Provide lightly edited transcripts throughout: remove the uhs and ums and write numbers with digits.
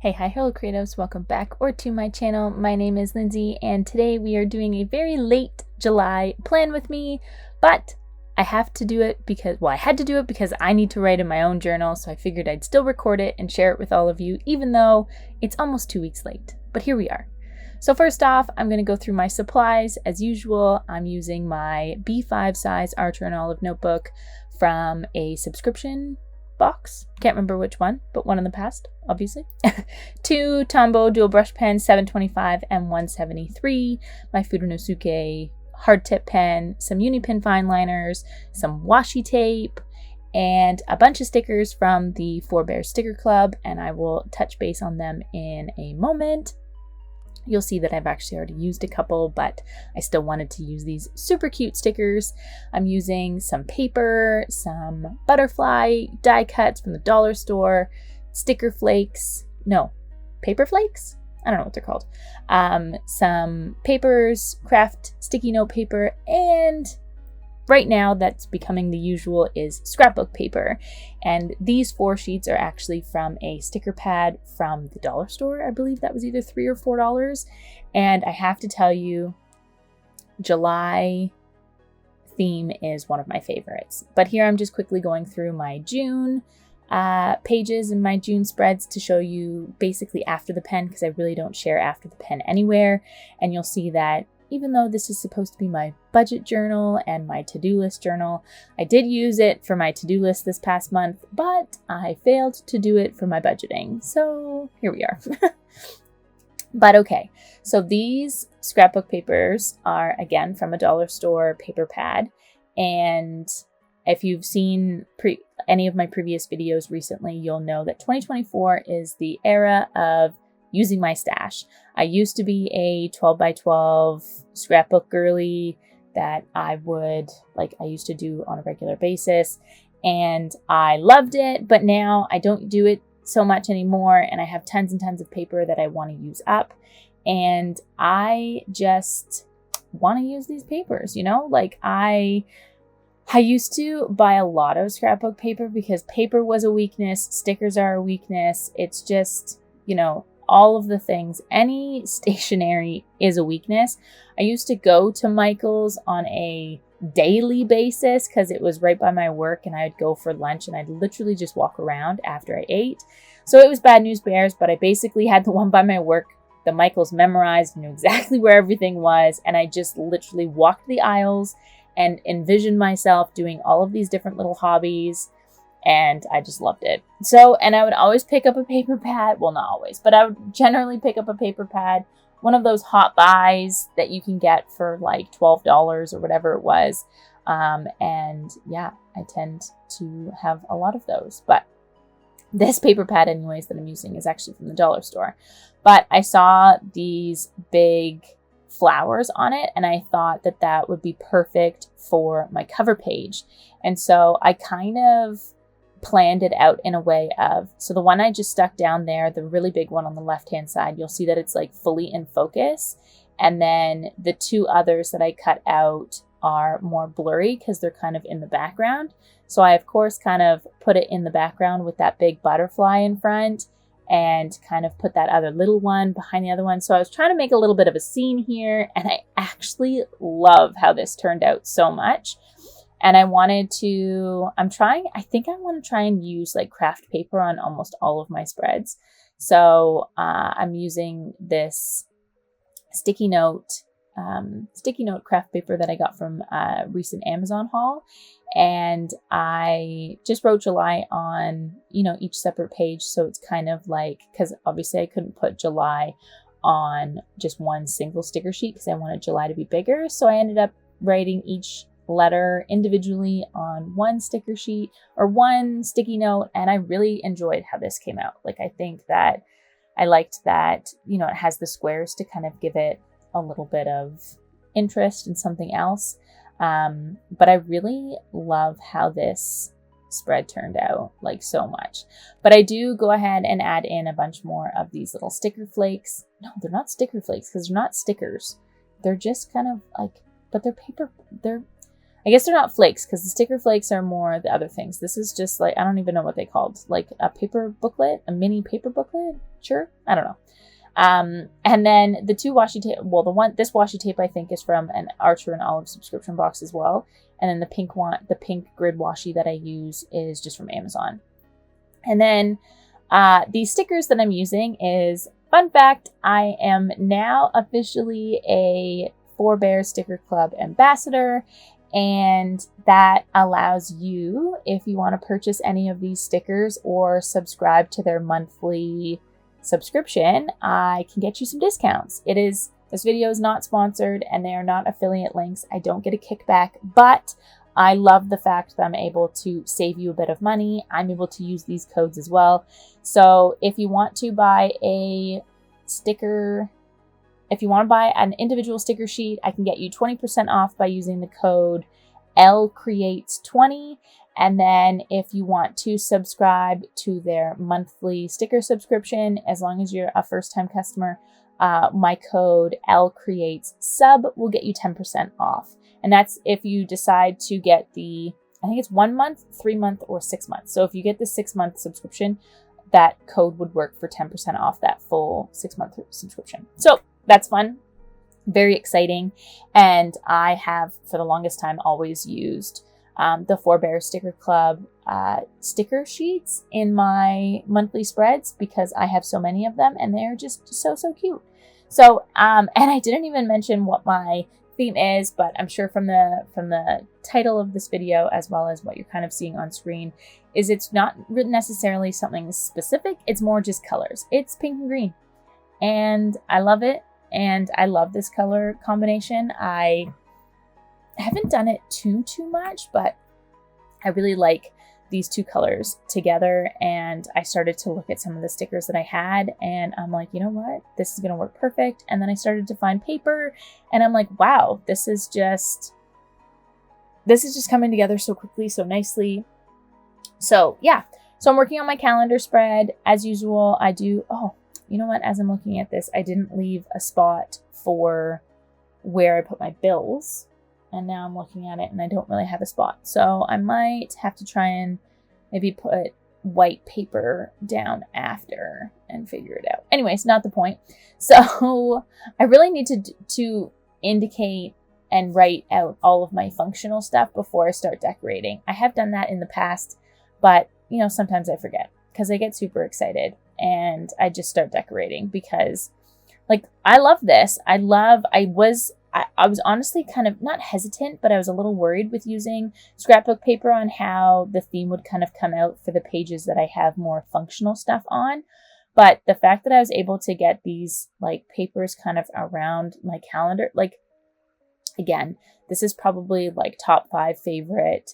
Hey, hi, hello creatives, welcome back or to my channel. My name is Lindsay and today we are doing a very late July plan with me, but I have to do it because, I had to do it because I need to write in my own journal, so I figured I'd still record it and share it with all of you, even though it's almost 2 weeks late, but here we are. So first off, I'm going to go through my supplies. As usual, I'm using my B5 size Archer and Olive notebook from a subscription box. Can't remember which one, but one in the past, obviously. 2 Tombow dual brush pens, 725 and 173. My Furunosuke hard tip pen, some Unipin fine liners, some washi tape, and a bunch of stickers from the Four Bears Sticker Club, and I will touch base on them in a moment. You'll see that I've actually already used a couple, but I still wanted to use these super cute stickers. I'm using some paper, some butterfly die cuts from the dollar store, sticker flakes, no, paper flakes? I don't know what they're called. Some papers, craft sticky note paper, and right now that's becoming the usual is scrapbook paper. And these 4 sheets are actually from a sticker pad from the dollar store. I believe that was either $3 or $4. And I have to tell you, July theme is one of my favorites. But here I'm just quickly going through my June pages and my June spreads to show you basically after the pen, because I really don't share after the pen anywhere. And you'll see that even though this is supposed to be my budget journal and my to-do list journal, I did use it for my to-do list this past month, but I failed to do it for my budgeting. So here we are. But okay, so these scrapbook papers are again from a dollar store paper pad. And if you've seen any of my previous videos recently, you'll know that 2024 is the era of using my stash. I used to be a 12 by 12 scrapbook girly that I used to do on a regular basis, and I loved it, but now I don't do it so much anymore, and I have tons and tons of paper that I want to use up, and I just want to use these papers, you know? Like I used to buy a lot of scrapbook paper because paper was a weakness, stickers are a weakness, it's just, you know, all of the things. Any stationery is a weakness. I used to go to Michael's on a daily basis because it was right by my work, and I'd go for lunch and I'd literally just walk around after I ate. So it was bad news bears, but I basically had the one by my work, the Michael's memorized, knew exactly where everything was, and I just literally walked the aisles and envisioned myself doing all of these different little hobbies. And I just loved it. So, and I would always pick up a paper pad. Well, not always, but I would generally pick up a paper pad, one of those hot buys that you can get for like $12 or whatever it was. And yeah, I tend to have a lot of those. But this paper pad anyways that I'm using is actually from the dollar store. But I saw these big flowers on it, and I thought that that would be perfect for my cover page. And so I kind of planned it out in a way of, so the one I just stuck down there, the really big one on the left hand side, you'll see that it's like fully in focus, and then the 2 others that I cut out are more blurry because they're kind of in the background. So I of course kind of put it in the background with that big butterfly in front, and kind of put that other little one behind the other one. So I was trying to make a little bit of a scene here, and I actually love how this turned out so much. And I wanted to, I think I want to try and use like craft paper on almost all of my spreads. So I'm using this sticky note craft paper that I got from a recent Amazon haul. And I just wrote July on, you know, each separate page. So it's kind of like, because obviously I couldn't put July on just one single sticker sheet because I wanted July to be bigger. So I ended up writing each letter individually on one sticker sheet or one sticky note, and I really enjoyed how this came out. Like, I think that I liked that, you know, it has the squares to kind of give it a little bit of interest in something else. But I really love how this spread turned out, like, so much. But I do go ahead and add in a bunch more of these little sticker flakes. No, they're not sticker flakes because they're not stickers. They're just kind of like, but they're paper. I guess they're not flakes because the sticker flakes are more the other things. This is just like, I don't even know what they called, like a paper booklet, a mini paper booklet. Sure. I don't know. And then the two washi tape, well, this washi tape I think is from an Archer and Olive subscription box as well. And then the pink grid washi that I use is just from Amazon. And then these stickers that I'm using is, fun fact, I am now officially a Four Bears Sticker Club ambassador. And that allows you, if you want to purchase any of these stickers or subscribe to their monthly subscription, I can get you some discounts. This video is not sponsored and they are not affiliate links. I don't get a kickback, but I love the fact that I'm able to save you a bit of money. I'm able to use these codes as well. So if you want to buy a sticker, if you want to buy an individual sticker sheet, I can get you 20% off by using the code LCreates20. And then if you want to subscribe to their monthly sticker subscription, as long as you're a first-time customer, my code LCreatesSub will get you 10% off. And that's if you decide to get I think it's 1 month, 3 month, or 6 months. So if you get the 6-month subscription, that code would work for 10% off that full 6-month subscription. So that's fun, very exciting. And I have, for the longest time, always used the Four Bears Sticker Club sticker sheets in my monthly spreads because I have so many of them and they're just so cute. So, and I didn't even mention what my theme is, but I'm sure from the title of this video, as well as what you're kind of seeing on screen, is it's not necessarily something specific. It's more just colors. It's pink and green, and I love it. And I love this color combination. I haven't done it too much, but I really like these two colors together. And I started to look at some of the stickers that I had and I'm like, you know what, this is going to work perfect. And then I started to find paper and I'm like, wow, this is just coming together so quickly, so nicely. So yeah, so I'm working on my calendar spread as usual. I do, oh, you know what, as I'm looking at this, I didn't leave a spot for where I put my bills. And now I'm looking at it and I don't really have a spot. So I might have to try and maybe put white paper down after and figure it out. Anyways, not the point. So I really need to indicate and write out all of my functional stuff before I start decorating. I have done that in the past, but you know, sometimes I forget because I get super excited and I just start decorating because like, I love this. I was honestly kind of not hesitant, but I was a little worried with using scrapbook paper on how the theme would kind of come out for the pages that I have more functional stuff on. But the fact that I was able to get these like papers kind of around my calendar, like again, this is probably like top 5 favorite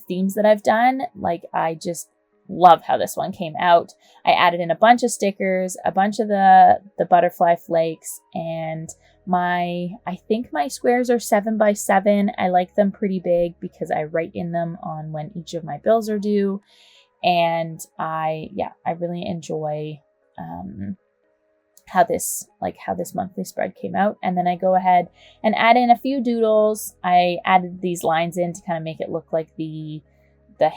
themes that I've done. Like I just love how this one came out. I added in a bunch of stickers, a bunch of the butterfly flakes, and I think my squares are 7x7. I like them pretty big because I write in them on when each of my bills are due. And I really enjoy how this monthly spread came out. And then I go ahead and add in a few doodles. I added these lines in to kind of make it look like the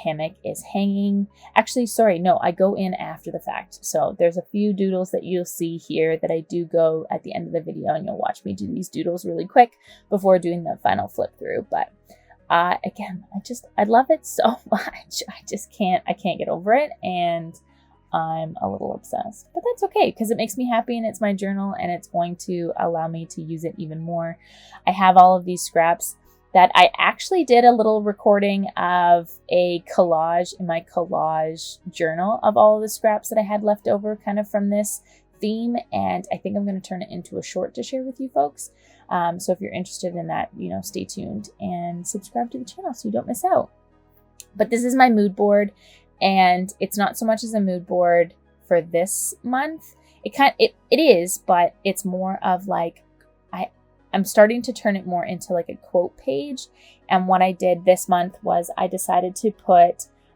hammock is hanging. Actually, sorry, no, I go in after the fact. So there's a few doodles that you'll see here that I do go at the end of the video, and you'll watch me do these doodles really quick before doing the final flip through. But again, I love it so much. I can't get over it, and I'm a little obsessed. But that's okay because it makes me happy and it's my journal and it's going to allow me to use it even more. I have all of these scraps that I actually did a little recording of a collage in my collage journal of all of the scraps that I had left over kind of from this theme. And I think I'm going to turn it into a short to share with you folks. So if you're interested in that, you know, stay tuned and subscribe to the channel so you don't miss out. But this is my mood board, and it's not so much as a mood board for this month. It is, but it's more of like, I'm starting to turn it more into like a quote page. And what I did this month was I decided to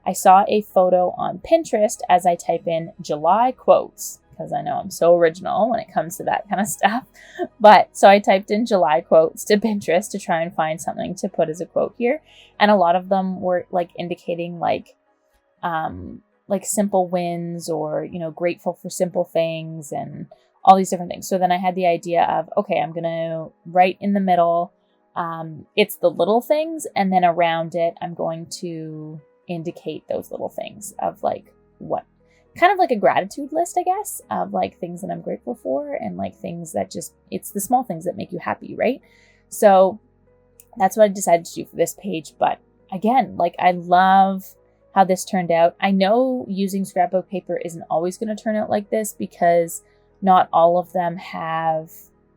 I saw a photo on Pinterest as I type in July quotes, because I know I'm so original when it comes to that kind of stuff. But so I typed in July quotes to Pinterest to try and find something to put as a quote here. And a lot of them were like indicating like simple wins or, you know, grateful for simple things and all these different things. So then I had the idea of, okay, I'm going to write in the middle. It's the little things. And then around it, I'm going to indicate those little things of like what kind of like a gratitude list, I guess, of like things that I'm grateful for and like things that just, it's the small things that make you happy, right? So that's what I decided to do for this page. But again, like I love how this turned out. I know using scrapbook paper isn't always going to turn out like this because not all of them have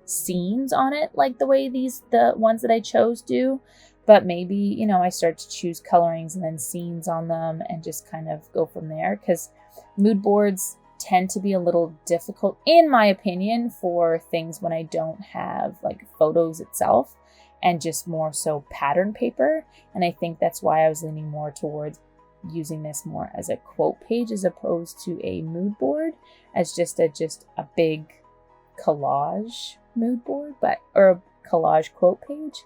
scenes on it like the way the ones that I chose do. But maybe, you know, I start to choose colorings and then scenes on them and just kind of go from there, because mood boards tend to be a little difficult, in my opinion, for things when I don't have like photos itself and just more so pattern paper. And I think that's why I was leaning more towards using this more as a quote page as opposed to a mood board, as just a big collage mood board, or a collage quote page.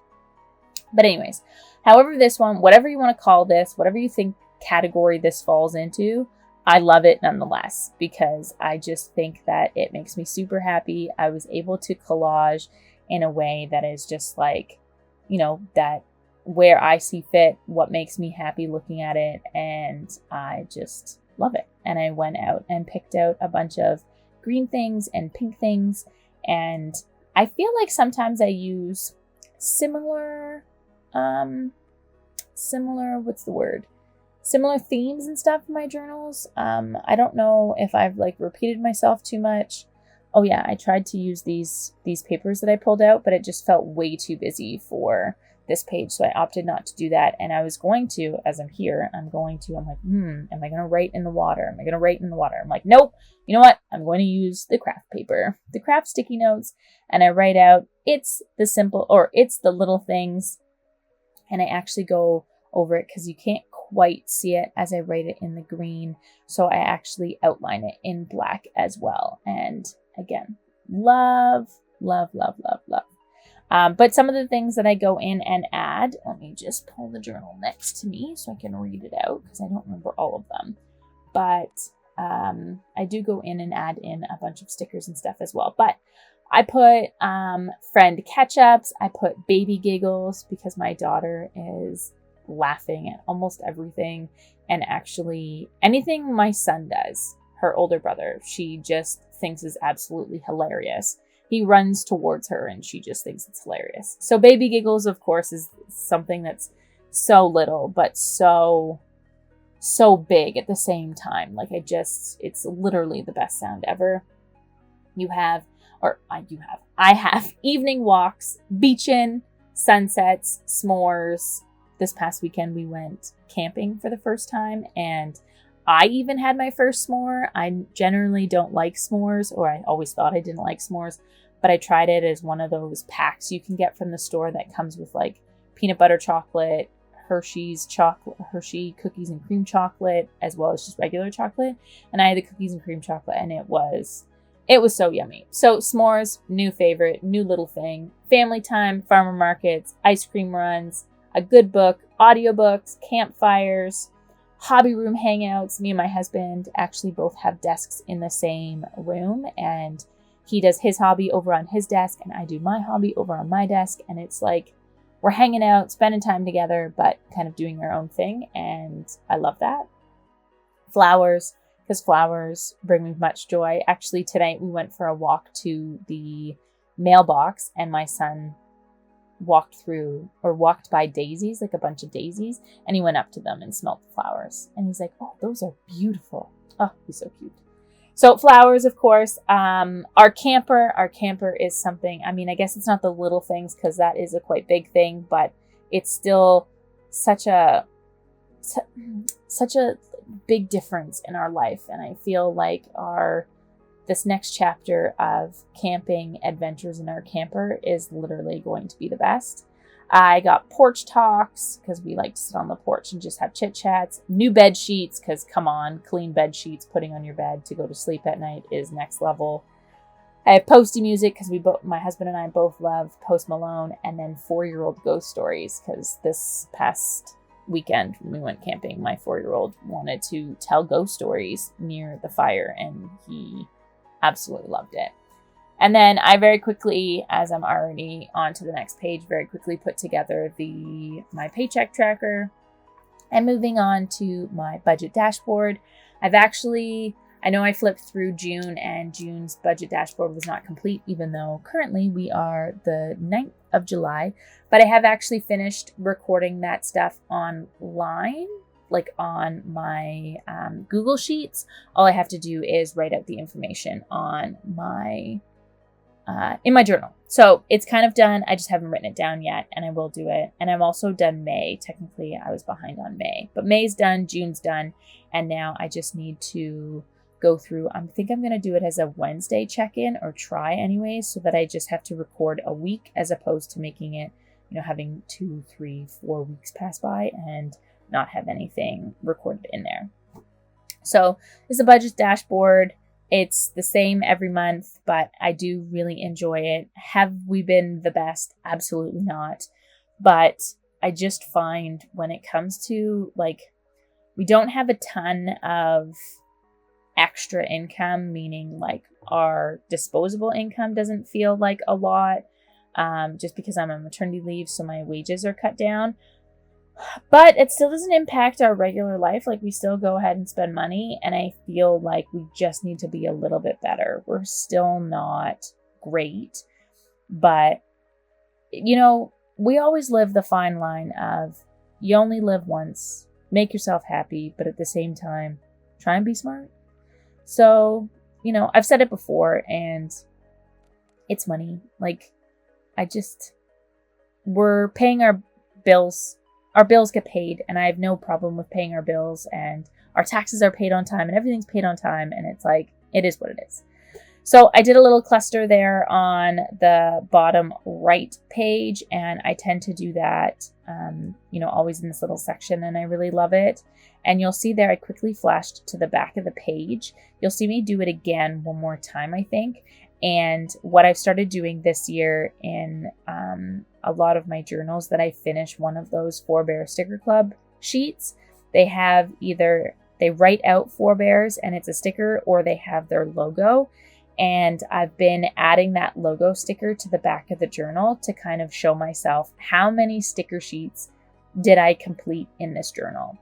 But anyways, however, this one, whatever you want to call this, whatever you think category this falls into, I love it nonetheless, because I just think that it makes me super happy. I was able to collage in a way that is just like, you know, that where I see fit, what makes me happy looking at it. And I just love it. And I went out and picked out a bunch of green things and pink things. And I feel like sometimes I use similar themes and stuff in my journals. I don't know if I've like repeated myself too much. Oh yeah, I tried to use these papers that I pulled out, but it just felt way too busy for this page. So I opted not to do that. And I was going to, as I'm here, I'm like, am I going to write in the water? Am I going to write in the water? I'm like, nope. You know what? I'm going to use the craft paper, the craft sticky notes. And I write out, it's the little things. And I actually go over it because you can't quite see it as I write it in the green. So I actually outline it in black as well. And again, love, love, love, love, love. But some of the things that I go in and add, let me just pull the journal next to me so I can read it out because I don't remember all of them. But I do go in and add in a bunch of stickers and stuff as well. But I put friend catch-ups. I put baby giggles because my daughter is laughing at almost everything. And actually anything my son does, her older brother, she just thinks is absolutely hilarious. He runs towards her and she just thinks it's hilarious. So baby giggles, of course, is something that's so little, but so big at the same time. Like it's literally the best sound ever. I have evening walks, beaching, sunsets, s'mores. This past weekend we went camping for the first time, and I even had my first s'more. I generally don't like s'mores, or I always thought I didn't like s'mores, but I tried it as one of those packs you can get from the store that comes with like peanut butter chocolate, Hershey cookies and cream chocolate, as well as just regular chocolate. And I had the cookies and cream chocolate, and it was so yummy. So s'mores, new favorite, new little thing. Family time, farmer markets, ice cream runs, a good book, audiobooks, campfires, hobby room hangouts. Me and my husband actually both have desks in the same room, and he does his hobby over on his desk and I do my hobby over on my desk. And it's like we're hanging out, spending time together, but kind of doing our own thing. And I love that. Flowers, because flowers bring me much joy. Actually, tonight we went for a walk to the mailbox, and my son walked by daisies, like a bunch of daisies, and he went up to them and smelled the flowers. And he's like, oh, those are beautiful. Oh, he's so cute. So flowers, of course. Our camper is something, I mean, I guess it's not the little things because that is a quite big thing, but it's still such a big difference in our life. And I feel like this next chapter of camping adventures in our camper is literally going to be the best. I got porch talks because we like to sit on the porch and just have chit chats. New bed sheets because come on, clean bed sheets, putting on your bed to go to sleep at night is next level. I have Posty music because my husband and I both love Post Malone, and then 4-year-old ghost stories because this past weekend when we went camping, my 4-year-old wanted to tell ghost stories near the fire and he absolutely loved it. And then I very quickly, as I'm already on to the next page, very quickly put together my paycheck tracker. And moving on to my budget dashboard. I know I flipped through June and June's budget dashboard was not complete, even though currently we are the 9th of July. But I have actually finished recording that stuff online, like on my Google Sheets. All I have to do is write out the information on in my journal. So it's kind of done. I just haven't written it down yet, and I will do it. And I've also done May. Technically, I was behind on May, but May's done, June's done, and now I just need to go through. I think I'm going to do it as a Wednesday check-in, or try anyways, so that I just have to record a week as opposed to making it, having 2, 3, 4 weeks pass by and not have anything recorded in there. So it's a budget dashboard. It's the same every month, but I do really enjoy it. Have we been the best? Absolutely not. But I just find when it comes to, we don't have a ton of extra income, meaning our disposable income doesn't feel like a lot, just because I'm on maternity leave, so my wages are cut down. But it still doesn't impact our regular life. We still go ahead and spend money, and I feel like we just need to be a little bit better. We're still not great, but we always live the fine line of you only live once, make yourself happy, but at the same time, try and be smart. So, I've said it before, and it's money. We're paying our bills. Our bills get paid, and I have no problem with paying our bills, and our taxes are paid on time, and everything's paid on time, and it's it is what it is. So I did a little cluster there on the bottom right page, and I tend to do that, always in this little section, and I really love it. And you'll see there I quickly flashed to the back of the page. You'll see me do it again one more time, I think. And what I've started doing this year in a lot of my journals, that I finish one of those Forebear Sticker Club sheets. They have they write out Forebears and it's a sticker, or they have their logo. And I've been adding that logo sticker to the back of the journal to kind of show myself how many sticker sheets did I complete in this journal.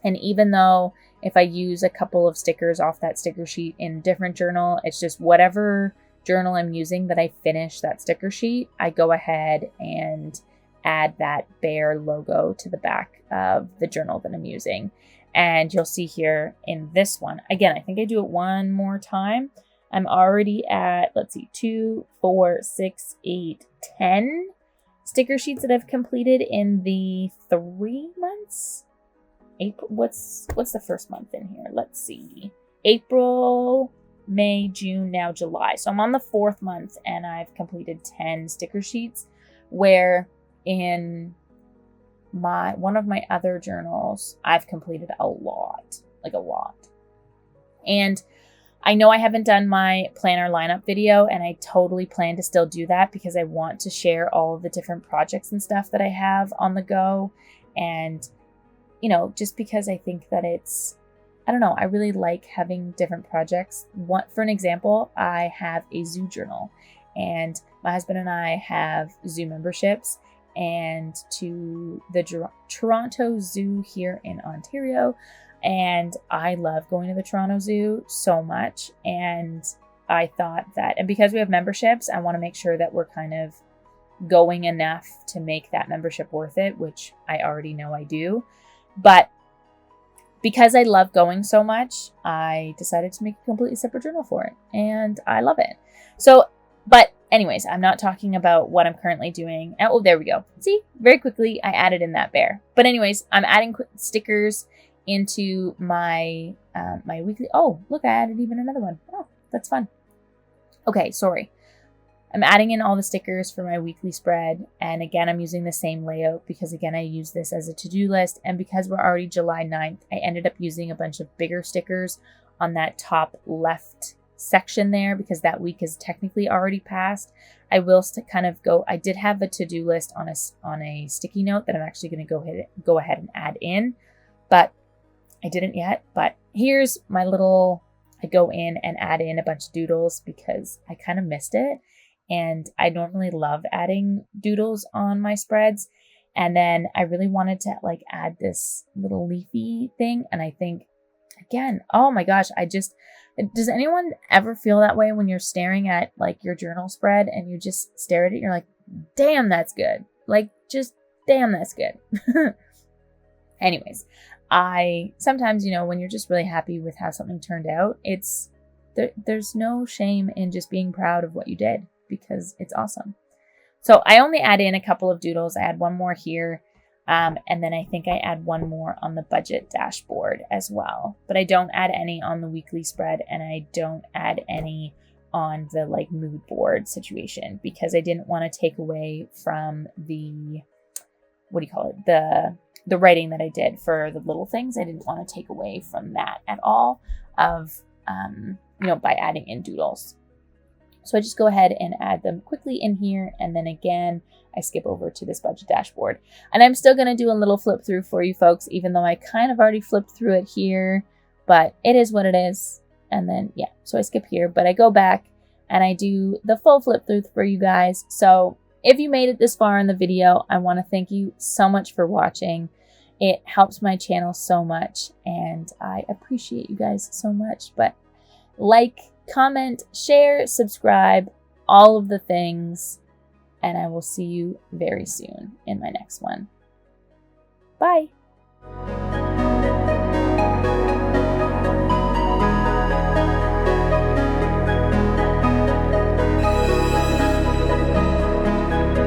And even though if I use a couple of stickers off that sticker sheet in a different journal, it's just whatever journal I'm using that I finish that sticker sheet, I go ahead and add that bear logo to the back of the journal that I'm using. And you'll see here in this one, again, I think I do it one more time. I'm already at, 2, 4, 6, 8, 10 sticker sheets that I've completed in the 3 months. April, what's the first month in here? Let's see. April, May, June, now July. So I'm on the 4th month, and I've completed 10 sticker sheets, where in one of my other journals, I've completed a lot. And I know I haven't done my planner lineup video, and I totally plan to still do that because I want to share all of the different projects and stuff that I have on the go. And just because I think that I really like having different projects. For an example, I have a zoo journal, and my husband and I have zoo memberships, and to the Toronto Zoo here in Ontario. And I love going to the Toronto Zoo so much. And I thought that, and because we have memberships, I want to make sure that we're kind of going enough to make that membership worth it, which I already know I do. But because I love going so much, I decided to make a completely separate journal for it, and I love it. So, but anyways, I'm not talking about what I'm currently doing. Oh, there we go. See, very quickly, I added in that bear. But anyways, I'm adding stickers into my my weekly. Oh, look, I added even another one. Oh, that's fun. Okay, sorry. I'm adding in all the stickers for my weekly spread. And again, I'm using the same layout because again, I use this as a to-do list. And because we're already July 9th, I ended up using a bunch of bigger stickers on that top left section there because that week is technically already passed. I will kind of go, I did have a to-do list on a sticky note that I'm actually going to go ahead and add in, but I didn't yet. But here's my little, I go in and add in a bunch of doodles because I kind of missed it. And I normally love adding doodles on my spreads. And then I really wanted to like add this little leafy thing. And I think, again, oh my gosh, does anyone ever feel that way when you're staring at like your journal spread and you just stare at it? You're like, damn, that's good. Like, just damn, that's good. Anyways, I sometimes, when you're just really happy with how something turned out, there's no shame in just being proud of what you did because it's awesome. So I only add in a couple of doodles. I add one more here. And then I think I add one more on the budget dashboard as well. But I don't add any on the weekly spread and I don't add any on the like mood board situation because I didn't want to take away from the, the writing that I did for the little things. I didn't want to take away from that at all by adding in doodles. So I just go ahead and add them quickly in here. And then again, I skip over to this budget dashboard. And I'm still going to do a little flip through for you folks, even though I kind of already flipped through it here, but it is what it is. And then, yeah, so I skip here, but I go back and I do the full flip through for you guys. So if you made it this far in the video, I want to thank you so much for watching. It helps my channel so much and I appreciate you guys so much. But like, comment, share, subscribe, all of the things, and I will see you very soon in my next one. Bye.